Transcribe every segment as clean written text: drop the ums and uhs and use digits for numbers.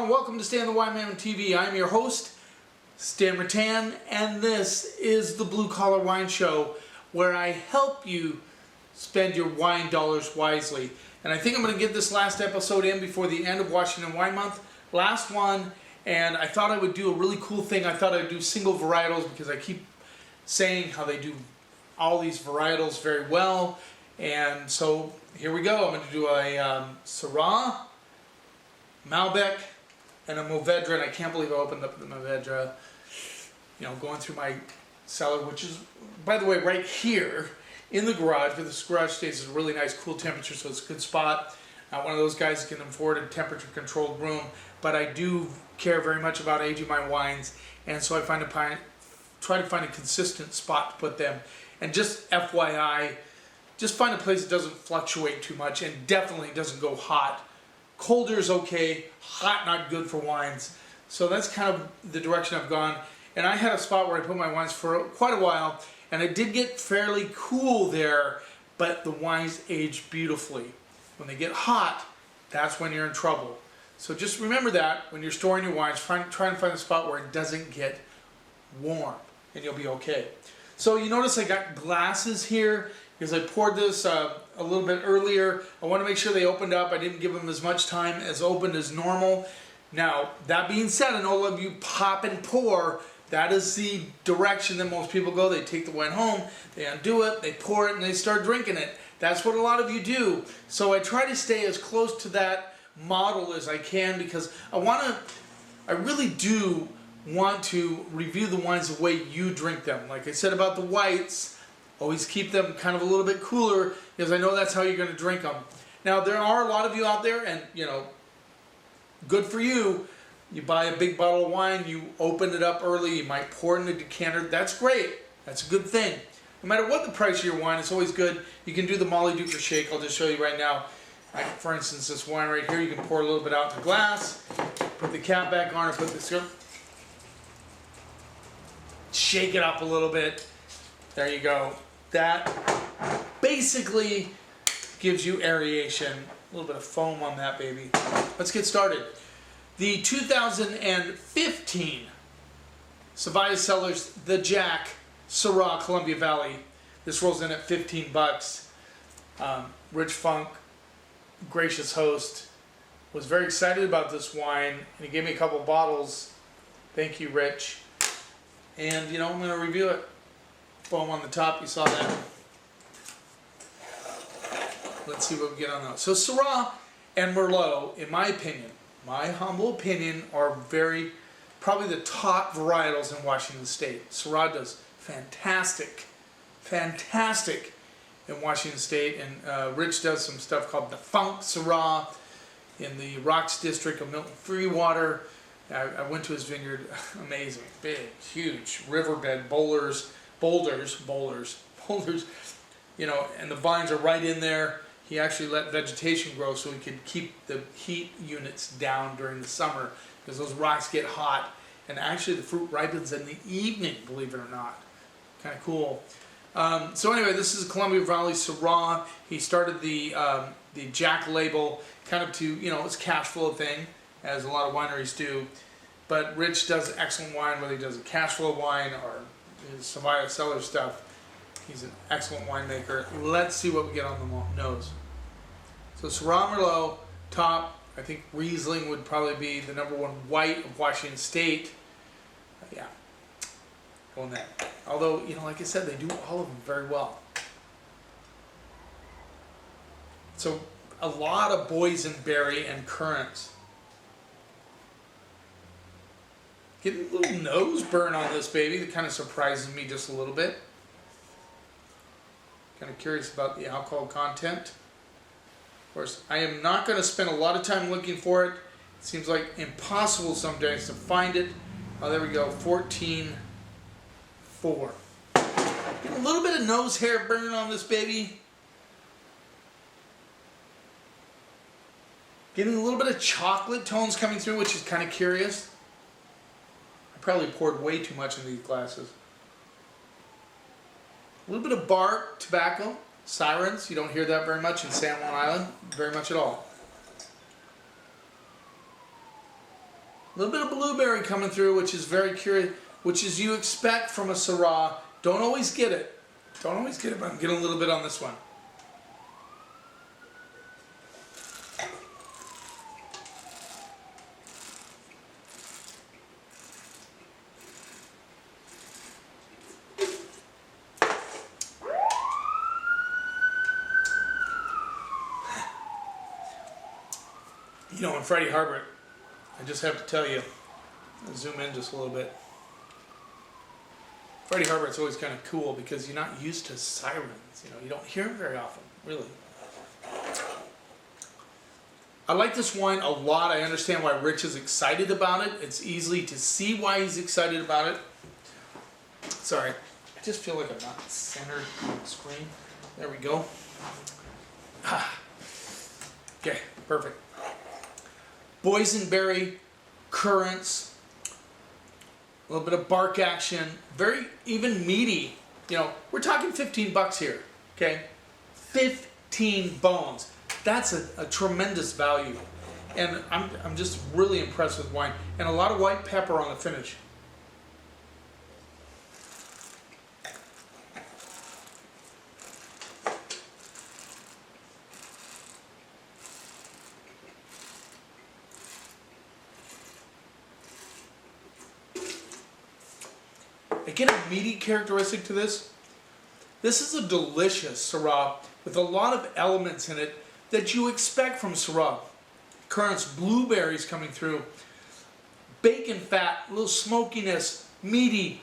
everyone, and welcome to Stan the Wine Man TV. I'm your host, Stan Rattan, and this is the Blue Collar Wine Show, where I help you spend your wine dollars wisely. And I think I'm going to get this last episode in before the end of Washington Wine Month. Last one, and I thought I would do a really cool thing. I thought I'd do single varietals because I keep saying how they do all these varietals very well. And so here we go. I'm going to do a Sera, Malbec, and a Movedra, and I can't believe I opened up the Movedra, going through my cellar, which is, by the way, right here in the garage, where this garage stays at a really nice cool temperature, so it's a good spot. Not one of those guys that can afford a temperature-controlled room, but I do care very much about aging my wines, and so I try to find a consistent spot to put them. And just FYI, just find a place that doesn't fluctuate too much and definitely doesn't go hot. Colder is okay, hot not good for wines. So that's kind of the direction I've gone. And I had a spot where I put my wines for quite a while, and it did get fairly cool there, but the wines age beautifully. When they get hot, that's when you're in trouble. So just remember that when you're storing your wines, try and find a spot where it doesn't get warm, and you'll be okay. So you notice I got glasses here because I poured this a little bit earlier. I want to make sure they opened up. I didn't give them as much time as opened as normal. Now, that being said, I know a lot of you pop and pour. That is the direction that most people go. They take the wine home, they undo it, they pour it, and they start drinking it. That's what a lot of you do. So I try to stay as close to that model as I can because I really do want to review the wines the way you drink them. Like I said about the whites, always keep them kind of a little bit cooler because I know that's how you're going to drink them. Now, there are a lot of you out there, and good for you. You buy a big bottle of wine, you open it up early, you might pour it in a decanter. That's great. That's a good thing. No matter what the price of your wine, it's always good. You can do the Molly Duper shake. I'll just show you right now. For instance, this wine right here, you can pour a little bit out in the glass, put the cap back on, or put this here. Shake it up a little bit. There you go. That basically gives you aeration. A little bit of foam on that baby. Let's get started. The 2015 Savaya Cellars The Jack Sera Columbia Valley. This rolls in at 15 bucks. Rich Funk, gracious host, was very excited about this wine, and he gave me a couple bottles. Thank you, Rich. And I'm going to review it. Foam on the top, you saw that. Let's see what we get on those. So Sera and Merlot, in my opinion, my humble opinion, are probably the top varietals in Washington State. Sera does fantastic in Washington State, and Rich does some stuff called the Funk Sera in the Rocks District of Milton Freewater. I went to his vineyard. Amazing, big, huge riverbed boulders, and the vines are right in there. He actually let vegetation grow so he could keep the heat units down during the summer because those rocks get hot, and actually the fruit ripens in the evening, believe it or not. Kind of cool. So anyway, this is Columbia Valley Sera. He started the Jack label kind of to, it's a cash flow thing, as a lot of wineries do. But Rich does excellent wine, whether he does a cash flow wine or his Savaya Cellar stuff. He's an excellent winemaker. Let's see what we get on the nose. So Sera Merlot, top. I think Riesling would probably be the #1 white of Washington State. Yeah, going there. Although, like I said, they do all of them very well. So a lot of boysenberry and currants. Getting a little nose burn on this baby. That kind of surprises me just a little bit. Kind of curious about the alcohol content. Of course, I am not going to spend a lot of time looking for it. It seems like impossible some days to find it. Oh, there we go, 14.4. Get a little bit of nose hair burn on this baby. Getting a little bit of chocolate tones coming through, which is kind of curious. I probably poured way too much in these glasses. A little bit of bark, tobacco, sirens. You don't hear that very much in San Juan Island, very much at all. little bit of blueberry coming through, which is very curious, which is you expect from a Syrah. Don't always get it. Don't always get it, but I'm getting a little bit on this one. You know, in Freddie Harbert, I just have to tell you, I'll zoom in just a little bit. Freddie Harbert's always kind of cool because you're not used to sirens. You know, you don't hear them very often, really. I like this wine a lot. I understand why Rich is excited about it. It's easy to see why he's excited about it. Sorry, I just feel like I'm not centered on the screen. There we go. Okay, perfect. Boysenberry, currants, a little bit of bark action, very even meaty. You know, we're talking 15 bucks here, okay? 15 bones. That's a tremendous value. And I'm just really impressed with wine. And a lot of white pepper on the finish. I get a meaty characteristic to this. This is a delicious Syrah with a lot of elements in it that you expect from Syrah. Currants, blueberries coming through, bacon fat, a little smokiness, meaty,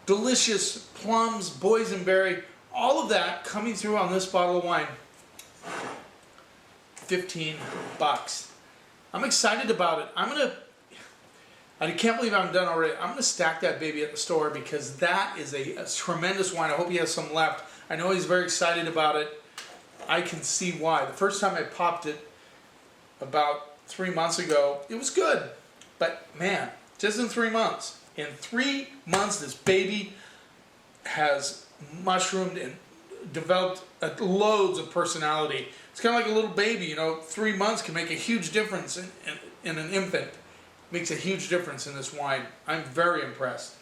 delicious plums, boysenberry, all of that coming through on this bottle of wine. 15 bucks. I'm excited about it. I can't believe I'm done already. I'm going to stack that baby at the store because that is a tremendous wine. I hope he has some left. I know he's very excited about it. I can see why. The first time I popped it about 3 months ago, it was good. But man, just in 3 months. In 3 months, this baby has mushroomed and developed loads of personality. It's kind of like a little baby, you know. 3 months can make a huge difference in an infant. Makes a huge difference in this wine. I'm very impressed.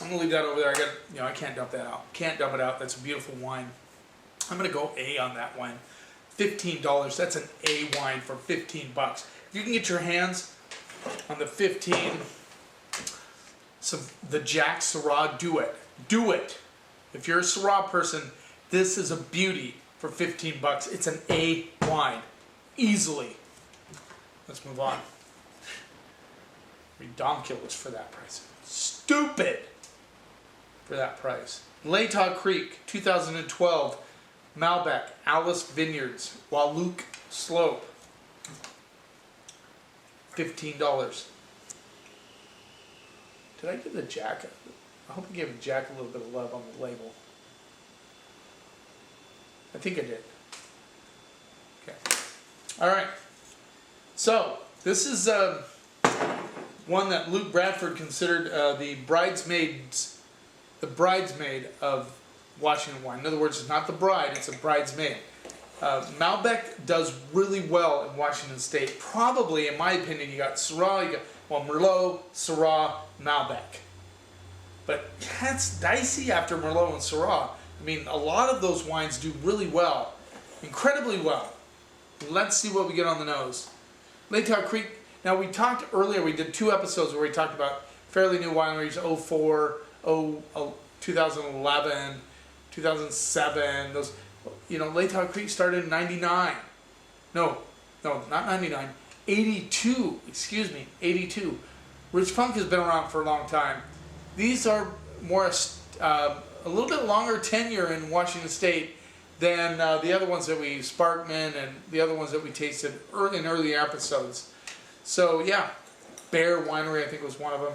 I'm gonna leave that over there. I can't dump that out. Can't dump it out. That's a beautiful wine. I'm gonna go A on that wine. $15. That's an A wine for 15 bucks. If you can get your hands on the 15, so the Jack Syrah, do it. Do it. If you're a Syrah person, this is a beauty for 15 bucks. It's an A wine. Easily. Let's move on. Redonkulous for that price. Stupid for that price. Latah Creek, 2012. Malbec, Alice Vineyards, Wahluke Slope. $15. Did I give the Jack? I hope I gave Jack a little bit of love on the label. I think I did. Okay. All right. So this is one that Luke Bradford considered the bridesmaid of Washington wine. In other words, it's not the bride; it's a bridesmaid. Malbec does really well in Washington State. Probably, in my opinion, you got Syrah, you got Merlot, Syrah, Malbec. But that's dicey after Merlot and Syrah. I mean, a lot of those wines do really well, incredibly well. Let's see what we get on the nose. Latah Creek. Now we talked earlier. We did 2 episodes where we talked about fairly new wineries: 04, 2011, 2007. Those, you know, Latah Creek started in '99. No, not '99. 82. Excuse me, 82. Rich Funk has been around for a long time. These are more a little bit longer tenure in Washington State than the other ones that we, Sparkman and the other ones that we tasted in earlier episodes. So yeah, Bear Winery I think was one of them.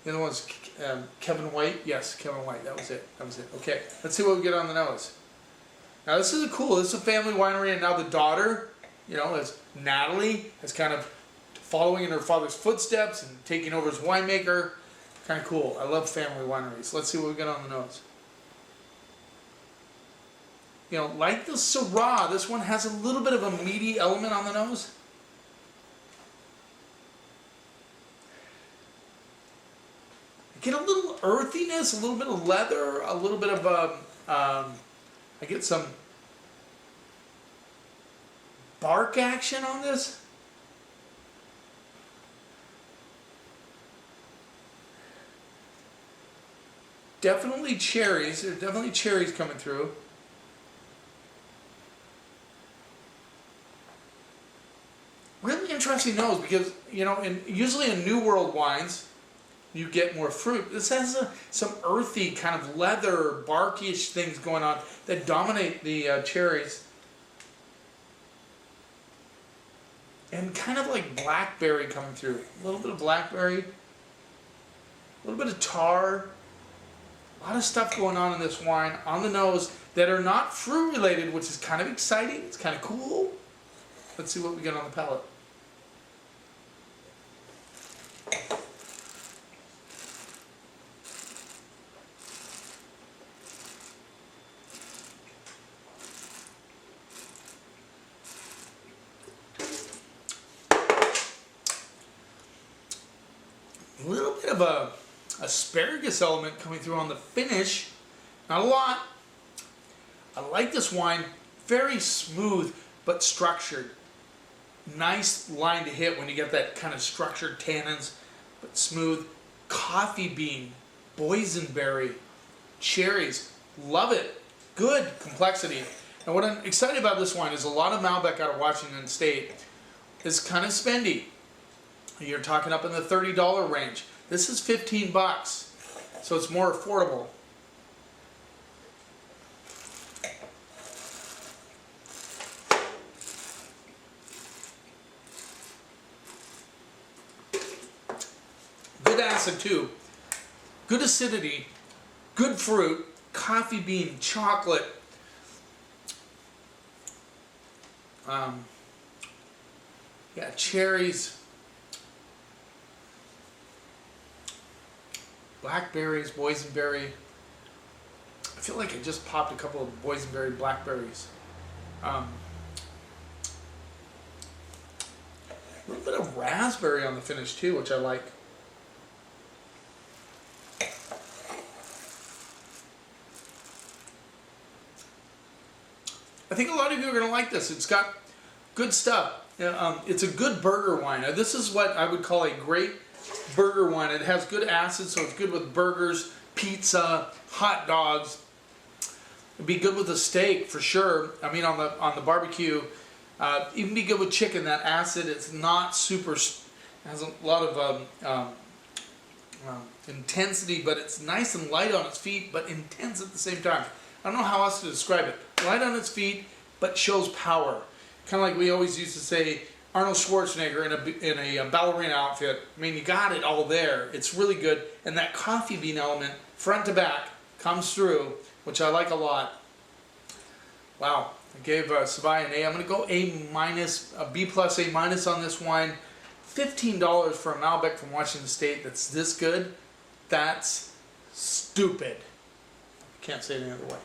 The other one's Kevin White. Yes, Kevin White. That was it. Okay, let's see what we get on the nose. Now this is this is a family winery, and now the daughter, you know, is Natalie, is kind of following in her father's footsteps and taking over as winemaker. Kind of cool. I love family wineries. Let's see what we got on the nose. You know, like the Sera, this one has a little bit of a meaty element on the nose. I get a little earthiness, a little bit of leather, a little bit of I get some bark action on this. Definitely cherries. There's definitely cherries coming through. Really interesting nose because, you know, usually in New World wines, you get more fruit. This has some earthy kind of leather, barkish things going on that dominate the cherries. And kind of like blackberry coming through. A little bit of blackberry, a little bit of tar. A lot of stuff going on in this wine on the nose that are not fruit related, which is kind of exciting. It's kind of cool. Let's see what we get on the palate. A little bit of a asparagus element coming through on the finish. Not a lot. I like this wine. Very smooth but structured. Nice line to hit when you get that kind of structured tannins, but smooth. Coffee bean, boysenberry, cherries. Love it. Good complexity. And what I'm excited about this wine is a lot of Malbec out of Washington State is kind of spendy. You're talking up in the $30 range. This is 15 bucks, so it's more affordable. Good acid too. Good acidity, good fruit, coffee bean, chocolate. Yeah, cherries. Blackberries, boysenberry. I feel like I just popped a couple of boysenberry blackberries. A little bit of raspberry on the finish too, which I like. I think a lot of you are going to like this. It's got good stuff. It's a good burger wine. Now, this is what I would call a great burger wine. It has good acid, so it's good with burgers, pizza, hot dogs. It'd be good with a steak for sure. I mean, on the barbecue. Even be good with chicken. That acid, it's not super. It has a lot of intensity, but it's nice and light on its feet, but intense at the same time. I don't know how else to describe it. Light on its feet, but shows power. Kind of like we always used to say, Arnold Schwarzenegger in a ballerina outfit. I mean, you got it all there. It's really good. And that coffee bean element, front to back, comes through, which I like a lot. Wow. I gave Savaille an A. I'm going to go A-, B plus, A- on this wine. $15 for a Malbec from Washington State that's this good. That's stupid. Can't say it any other way.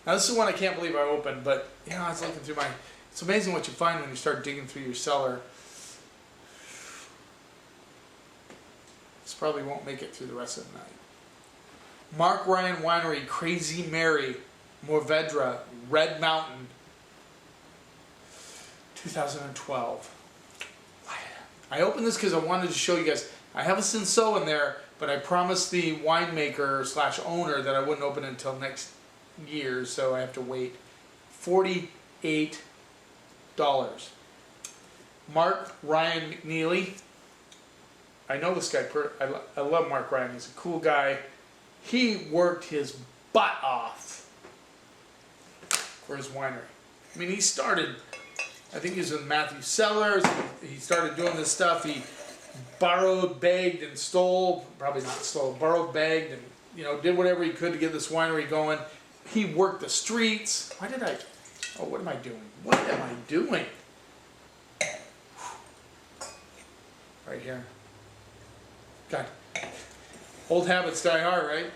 Now, this is one I can't believe I opened, but, you know, I was looking through my... It's amazing what you find when you start digging through your cellar. This probably won't make it through the rest of the night. Mark Ryan Winery, Crazy Mary, Movedra, Red Mountain, 2012. I opened this because I wanted to show you guys. I have a Cinsault in there, but I promised the winemaker / owner that I wouldn't open it until next year, so I have to wait. $48. Mark Ryan McNeely. I know this guy. I love Mark Ryan. He's a cool guy. He worked his butt off for his winery. I mean, he started, I think he was with Matthew Sellers. He started doing this stuff. He borrowed, begged, and stole. Probably not stole. Borrowed, begged, and, you know, did whatever he could to get this winery going. He worked the streets. Why did I... Oh, what am I doing? What am I doing? Right here. God. Old habits die hard, right?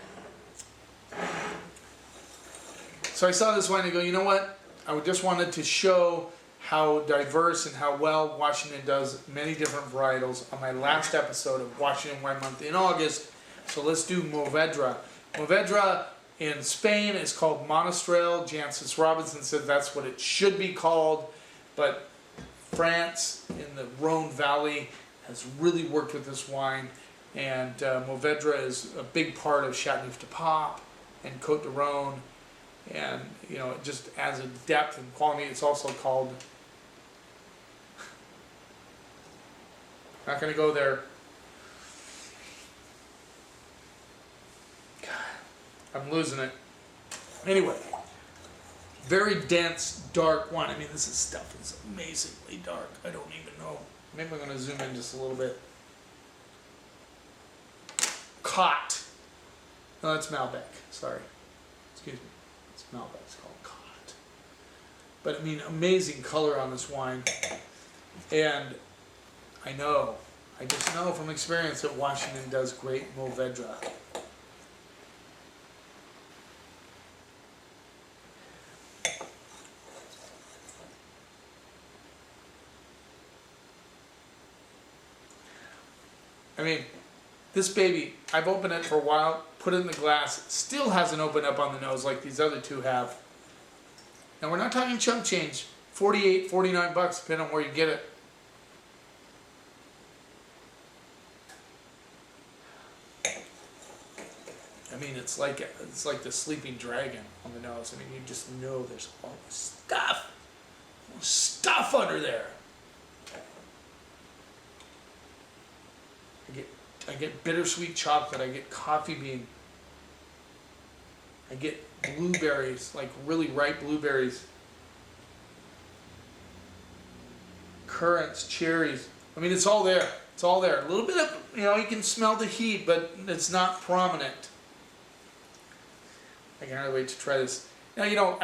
So I saw this wine and go, you know what? I just wanted to show how diverse and how well Washington does many different varietals on my last episode of Washington Wine Month in August. So let's do Movedra. Movedra in Spain is called Monastrell. Jancis Robinson said that's what it should be called, but France in the Rhone Valley has really worked with this wine, and Movedra is a big part of Chateauneuf du Pape and Côte de Rhône, and you know, it just adds a depth and quality. It's also called, not going to go there. God, I'm losing it. Anyway, very dense, dark wine. I mean, this stuff is amazingly dark. I don't even know. Maybe I'm going to zoom in just a little bit. Cot. No, that's Malbec. Sorry. Excuse me. It's Malbec. It's called Cot. But I mean, amazing color on this wine. And I just know from experience that Washington does great Movedra. I mean, this baby, I've opened it for a while, put it in the glass, still hasn't opened up on the nose like these other two have. And we're not talking chump change, 48, 49 bucks, depending on where you get it. I mean, it's like the sleeping dragon on the nose. I mean, you just know there's all this stuff under there. I get bittersweet chocolate, I get coffee bean, I get blueberries, like really ripe blueberries, currants, cherries. I mean, it's all there. It's all there. A little bit of, you know, you can smell the heat, but it's not prominent. I can't really wait to try this. Now, you know,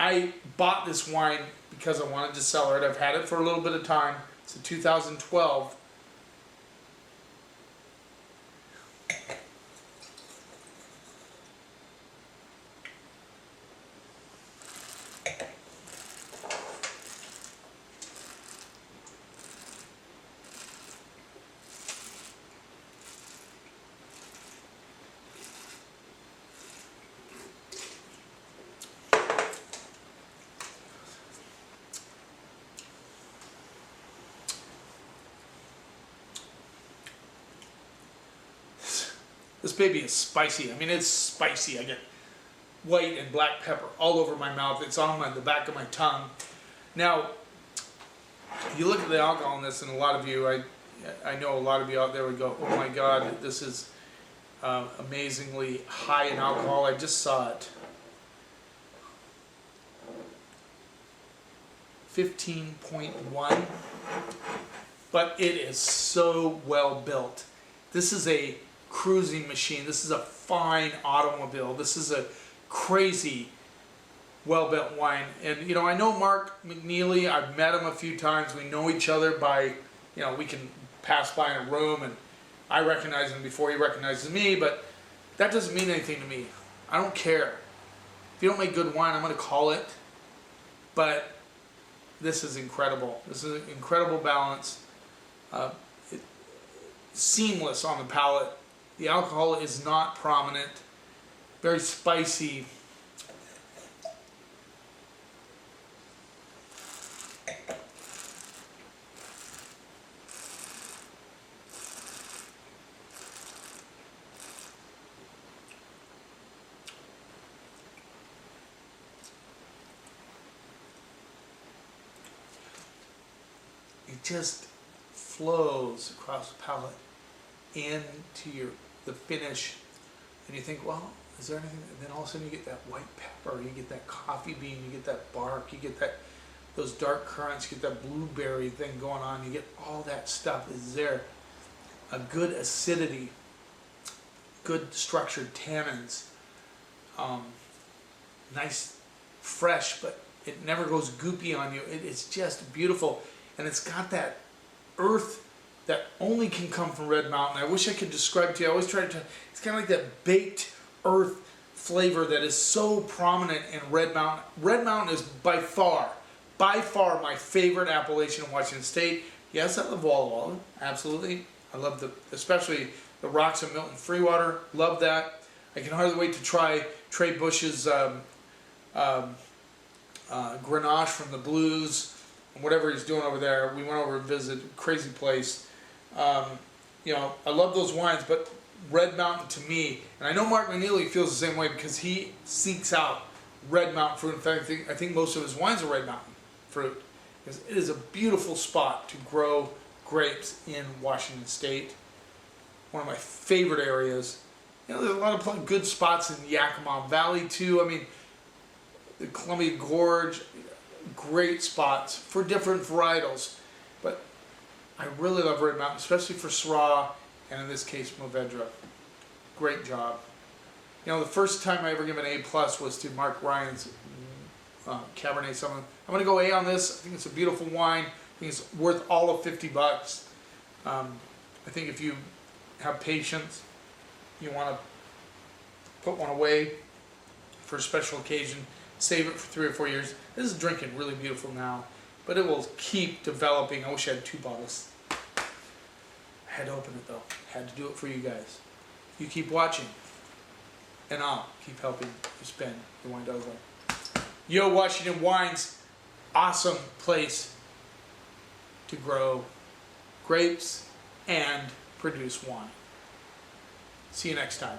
I bought this wine because I wanted to sell it. I've had it for a little bit of time. It's a 2012. This baby is spicy. I mean, it's spicy. I get white and black pepper all over my mouth. It's on the back of my tongue. Now, you look at the alcohol in this, and a lot of you, I know a lot of you out there would go, oh my God, this is amazingly high in alcohol. I just saw it. 15.1. But it is so well built. This is a cruising machine. This is a fine automobile. This is a crazy well-built wine. And you know, I know Mark McNeely. I've met him a few times. We know each other by, you know, we can pass by in a room and I recognize him before he recognizes me, but that doesn't mean anything to me. I don't care. If you don't make good wine, I'm going to call it. But this is incredible. This is an incredible balance. Seamless on the palate. The alcohol is not prominent. Very spicy. It just flows across the palate into the finish, and you think, well, is there anything? And then all of a sudden you get that white pepper, you get that coffee bean, you get that bark, you get those dark currants, you get that blueberry thing going on. You get all that stuff is there. A good acidity, good structured tannins, nice, fresh, but it never goes goopy on you. It's just beautiful, and it's got that earth that only can come from Red Mountain. I wish I could describe it to you. I always try to, it's kind of like that baked earth flavor that is so prominent in Red Mountain. Red Mountain is by far my favorite appellation in Washington State. Yes, I love Walla Walla, absolutely. I love especially the rocks of Milton Freewater, love that. I can hardly wait to try Trey Bush's Grenache from the Blues, and whatever he's doing over there. We went over and visited, crazy place. You know, I love those wines, but Red Mountain to me, and I know Mark McNeely feels the same way because he seeks out Red Mountain fruit. In fact, I think most of his wines are Red Mountain fruit. Because it is a beautiful spot to grow grapes in Washington State. One of my favorite areas. You know, there's a lot of good spots in Yakima Valley too. I mean, the Columbia Gorge, great spots for different varietals. But I really love Red Mountain, especially for Sera, and in this case, Movedra. Great job. You know, the first time I ever gave an A+ was to Mark Ryan's Cabernet Sauvignon. I'm going to go A on this. I think it's a beautiful wine. I think it's worth all of $50. I think if you have patience, you want to put one away for a special occasion, save it for 3 or 4 years. This is drinking really beautiful now, but it will keep developing. I wish I had 2 bottles. I had to open it though. Had to do it for you guys. You keep watching, and I'll keep helping you spend your wine dollars. Yo, Washington Wines, awesome place to grow grapes and produce wine. See you next time.